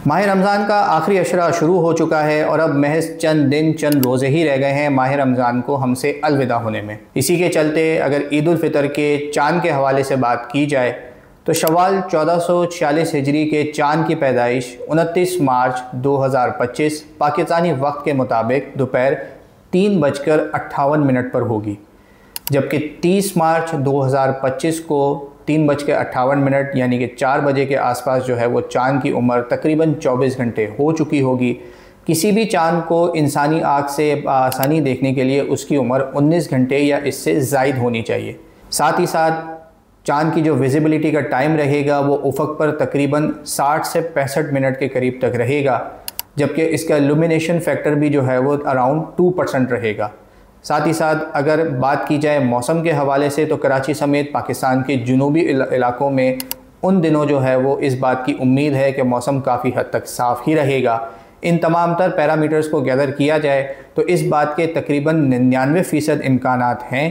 माह रमज़ान का आखिरी अशरा शुरू हो चुका है और अब महज चंद दिन चंद रोज़े ही रह गए हैं माह रमज़ान को हमसे अलविदा होने में। इसी के चलते अगर ईद उल फ़ितर के चाँद के हवाले से बात की जाए तो शवाल 1446 हिजरी के चाँद की पैदाइश 29 मार्च 2025 पाकिस्तानी वक्त के मुताबिक दोपहर 3:58 पर होगी, जबकि 30 मार्च 2025 को 3:58 यानी कि 4 बजे के आसपास जो है वो चाँद की उम्र तकरीबन 24 घंटे हो चुकी होगी। किसी भी चाँद को इंसानी आँख से आसानी देखने के लिए उसकी उम्र 19 घंटे या इससे ज़ायद होनी चाहिए। साथ ही साथ चाँद की जो विजिबिलिटी का टाइम रहेगा वो उफ़क़ पर तकरीबन 60 से 65 मिनट के करीब तक रहेगा, जबकि इसका इल्यूमिनेशन फैक्टर भी जो है वो अराउंड 2% रहेगा। साथ ही साथ अगर बात की जाए मौसम के हवाले से तो कराची समेत पाकिस्तान के जुनूबी इलाकों में उन दिनों जो है वो इस बात की उम्मीद है कि मौसम काफ़ी हद तक साफ़ ही रहेगा। इन तमाम तर पैरामीटर्स को गैदर किया जाए तो इस बात के तकरीबन 99% इम्कानात हैं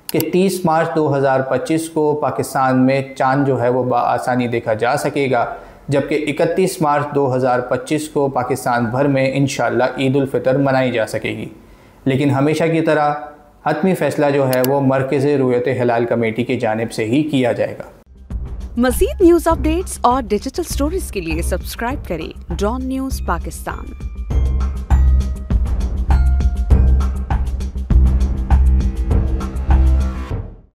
कि 30 मार्च 2025 को पाकिस्तान में चाँद जो है वो बआसानी देखा जा सकेगा, जबकि 31 मार्च 2025 को पाकिस्तान भर में इंशाअल्लाह ईद उल फ़ितर मनाई जा सकेगी। लेकिन हमेशा की तरह हतमी फ़ैसला जो है वो मरकज़ी रुयत हिलाल कमेटी की जानिब से ही किया जाएगा। मज़ीद न्यूज़ अपडेट्स और डिजिटल स्टोरीज के लिए सब्सक्राइब करें डॉन न्यूज़ पाकिस्तान।